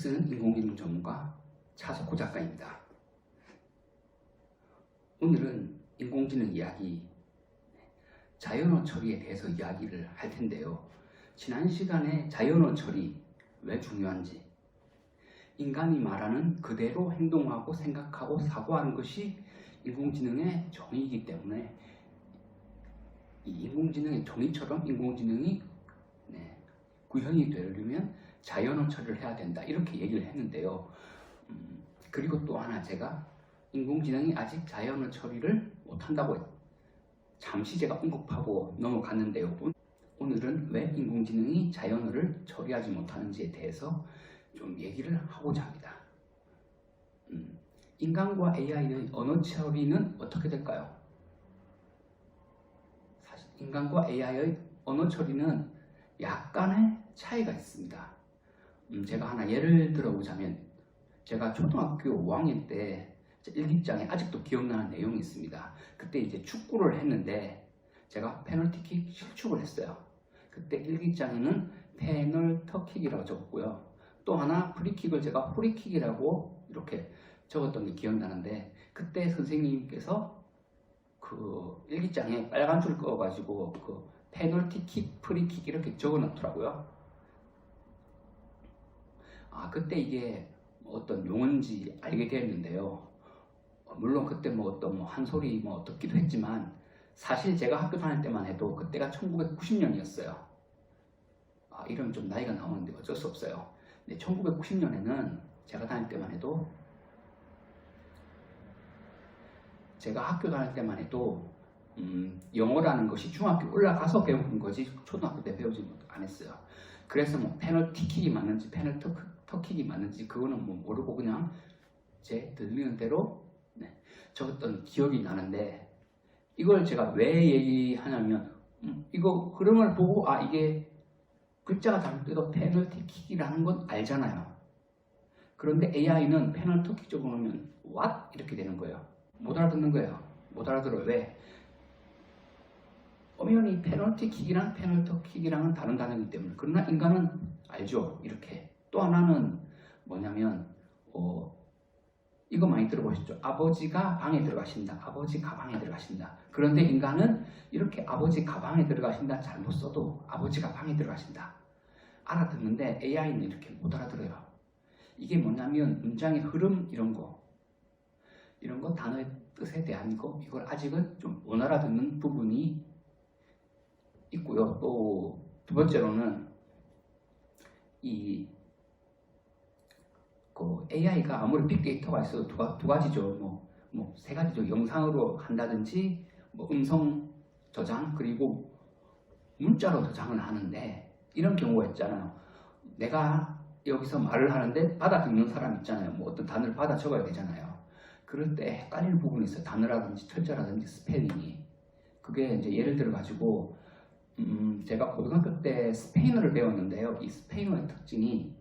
글을 쓰는 인공지능 전문가 차석호 작가입니다. 오늘은 인공지능 이야기, 자연어 처리에 대해서 이야기를 할 텐데요. 지난 시간에 자연어 처리 왜 중요한지, 인간이 말하는 그대로 행동하고 생각하고 사고하는 것이 인공지능의 정의이기 때문에 이 인공지능의 정의처럼 인공지능이 구현이 되려면 자연어 처리를 해야 된다, 이렇게 얘기를 했는데요. 그리고 또 하나, 제가 인공지능이 아직 자연어 처리를 못한다고 잠시 제가 언급하고 넘어갔는데요. 오늘은 왜 인공지능이 자연어를 처리하지 못하는지에 대해서 좀 얘기를 하고자 합니다. 인간과 AI의 언어 처리는 어떻게 될까요? 사실 인간과 AI의 언어 처리는 약간의 차이가 있습니다. 제가 하나 예를 들어보자면, 제가 초등학교 5학년 때 일기장에 아직도 기억나는 내용이 있습니다. 그때 이제 축구를 했는데 제가 페널티킥 실축을 했어요. 그때 일기장에는 페널터킥이라고 적었고요. 또 하나 프리킥을 제가 호리킥이라고 이렇게 적었던 게 기억나는데, 그때 선생님께서 그 일기장에 빨간 줄 그어가지고 그 페널티킥, 프리킥 이렇게 적어놨더라고요. 그때 이게 어떤 용어인지 알게 되었는데요. 물론 그때 어떤 한 소리 듣기도 했지만, 사실 제가 학교 다닐 때만 해도 그때가 1990년이었어요. 이러면 좀 나이가 나오는데 어쩔 수 없어요. 근데 1990년에는 제가 다닐 때만 해도, 제가 학교 다닐 때만 해도 영어라는 것이 중학교 올라가서 배우는 거지 초등학교 때 배우지 않았어요. 그래서 페널티킥이 맞는지 페널터킥이 맞는지 그거는 모르고 그냥 제 들리는 대로 적었던 기억이 나는데, 이걸 제가 왜 얘기하냐면, 이거 흐름을 보고 이게 글자가 다를 때도 페널티킥이라는 건 알잖아요. 그런데 AI는 페널티킥 적어놓으면 what? 이렇게 되는 거예요. 못 알아듣는 거예요. 못 알아들어요. 왜? 엄연히 페널티킥이랑 페널터킥이랑은 다른 단어이기 때문에. 그러나 인간은 알죠. 이렇게. 또 하나는 뭐냐면 이거 많이 들어보셨죠? 아버지가 방에 들어가신다. 아버지 가방에 들어가신다. 그런데 인간은 이렇게 아버지 가방에 들어가신다 잘못 써도 아버지가 방에 들어가신다 알아듣는데, AI는 이렇게 못 알아들어요. 이게 뭐냐면 문장의 흐름 이런 거 단어의 뜻에 대한 거, 이걸 아직은 좀 못 알아듣는 부분이 있고요. 또 두 번째로는 AI가 아무리 빅데이터가 있어도 두 가지죠. 세 가지죠. 영상으로 한다든지 음성 저장, 그리고 문자로 저장을 하는데, 이런 경우가 있잖아요. 내가 여기서 말을 하는데 받아 듣는 사람 있잖아요. 어떤 단어를 받아 적어야 되잖아요. 그럴 때 헷갈리는 부분이 있어요. 단어라든지 철자라든지 스펠링이. 그게 이제 예를 들어 가지고 제가 고등학교 때 스페인어를 배웠는데요. 이 스페인어의 특징이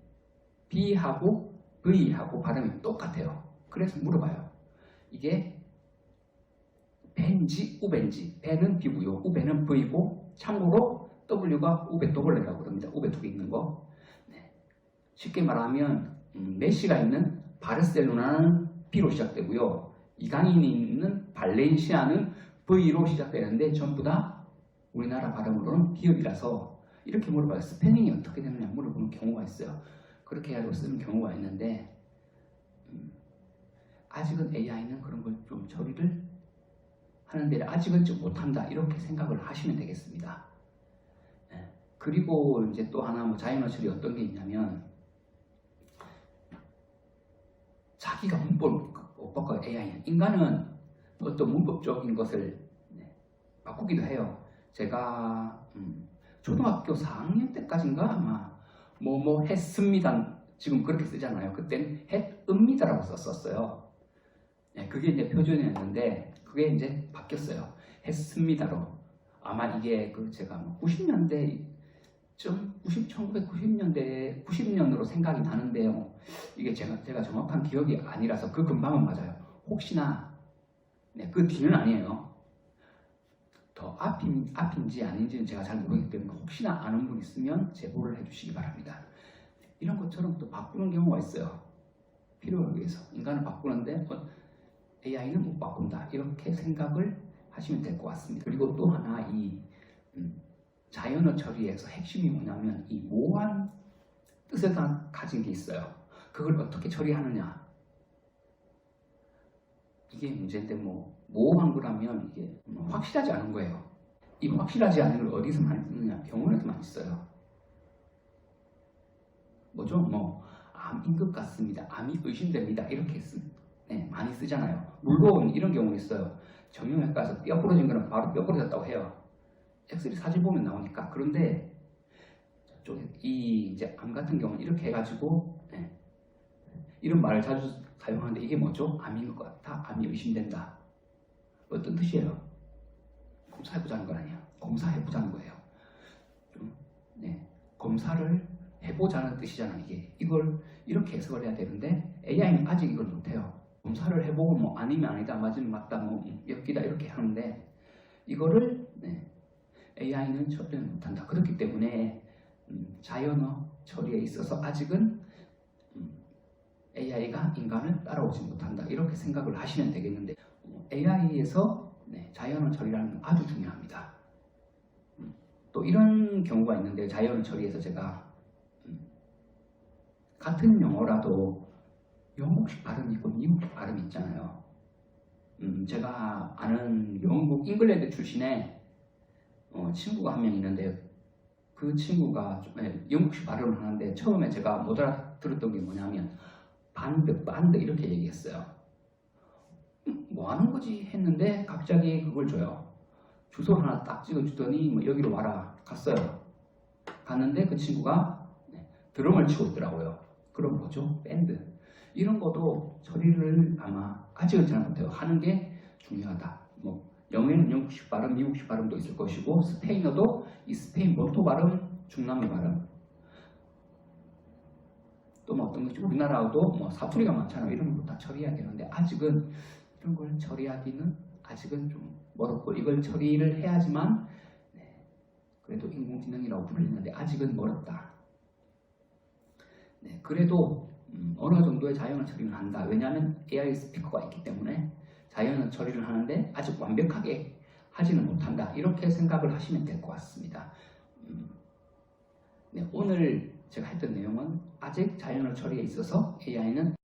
B하고 V하고 발음이 똑같아요. 그래서 물어봐요. 이게 벤지, 우벤지. 벤은 B고요. 우벤은 V고, 참고로 W가 우베 W라고 그럽니다. 우베 두 개 있는 거. 쉽게 말하면 메시가 있는 바르셀로나는 B로 시작되고요. 이강인이 있는 발렌시아는 V로 시작되는데 전부 다 우리나라 발음으로는 비읍이라서 이렇게 물어봐요. 스펠링이 어떻게 되느냐 물어보는 경우가 있어요. 그렇게 해가지고 쓰는 경우가 있는데, 아직은 AI는 그런 걸 좀 처리를 하는데 아직은 좀 못한다, 이렇게 생각을 하시면 되겠습니다. 그리고 이제 또 하나 자연어 처리 어떤 게 있냐면, 자기가 문법을 못 바꿔요. AI는. 인간은 어떤 문법적인 것을 바꾸기도 해요. 제가 초등학교 4학년 때까지인가 아마 했습니다. 지금 그렇게 쓰잖아요. 그때는 했읍니다라고 썼었어요. 그게 이제 표준이었는데 그게 이제 바뀌었어요. 했습니다로. 아마 이게 제가 1990년대 90년으로 생각이 나는데요. 이게 제가 정확한 기억이 아니라서 그 근방은 맞아요. 혹시나 그 뒤는 아니에요. 더 앞인지 아닌지는 제가 잘 모르기 때문에 혹시나 아는 분 있으면 제보를 해주시기 바랍니다. 이런 것처럼 또 바꾸는 경우가 있어요. 필요를 위해서 인간을 바꾸는데 AI는 못 바꾼다 이렇게 생각을 하시면 될 것 같습니다. 그리고 또 하나 이 자연어 처리에서 핵심이 뭐냐면 이 모호한 뜻을 가진 게 있어요. 그걸 어떻게 처리하느냐 이게 문제인데 모호한 거라면 이게 확실하지 않은 거예요. 이 확실하지 않은 걸 어디서 많이 쓰느냐? 병원에서 많이 써요. 뭐죠? 암인 것 같습니다. 암이 의심됩니다. 이렇게 많이 쓰잖아요. 물론 이런 경우 있어요. 정형외과에서 뼈 부러진 거는 바로 뼈 부러졌다고 해요. 엑스레이 사진 보면 나오니까. 그런데 저쪽에 이제 암 같은 경우는 이렇게 해가지고 이런 말을 자주 사용하는데 이게 뭐죠? 암인 것 같아. 암이 의심된다. 어떤 뜻이에요? 검사해보자는 거 아니야. 검사해보자는 거예요. 검사를 해보자는 뜻이잖아. 이걸 이렇게 해석을 해야 되는데 AI는 아직 이걸 못해요. 검사를 해보고 아니면 아니다, 맞으면 맞다, 엮이다 이렇게 하는데 이거를 AI는 처리를 못한다. 그렇기 때문에 자연어 처리에 있어서 아직은 AI가 인간을 따라오지 못한다. 이렇게 생각을 하시면 되겠는데 AI에서 자연어 처리라는 건 아주 중요합니다. 또 이런 경우가 있는데 자연어 처리에서 제가 같은 영어라도 영국식 발음이 있고 미국식 발음이 있잖아요. 제가 아는 영국 잉글랜드 출신의 친구가 한 명 있는데 그 친구가 영국식 발음을 하는데 처음에 제가 못 알아들었던 게 뭐냐면 반드 이렇게 얘기했어요. 뭐 하는 거지 했는데 갑자기 그걸 줘요. 주소를 하나 딱 찍어주더니 여기로 와라 갔어요. 갔는데 그 친구가 드럼을 치고 있더라고요. 그럼 뭐죠? 밴드. 이런 것도 처리를 아마 아직은 잘 못해요. 하는 게 중요하다. 영어에는 영국식 발음, 미국식 발음도 있을 것이고 스페인어도 이 스페인 본토 발음, 중남미 발음 또 어떤 것이 우리나라도 사투리가 많잖아요. 이런 거 다 처리해야 되는데 아직은 이런 걸 처리하기는 아직은 좀 멀었고 이걸 처리를 해야지만 그래도 인공지능이라고 불리는데 아직은 멀었다. 그래도 어느 정도의 자연어 처리는 한다. 왜냐하면 AI 스피커가 있기 때문에 자연어 처리를 하는데 아직 완벽하게 하지는 못한다. 이렇게 생각을 하시면 될 것 같습니다. 오늘 제가 했던 내용은 아직 자연어 처리에 있어서 AI는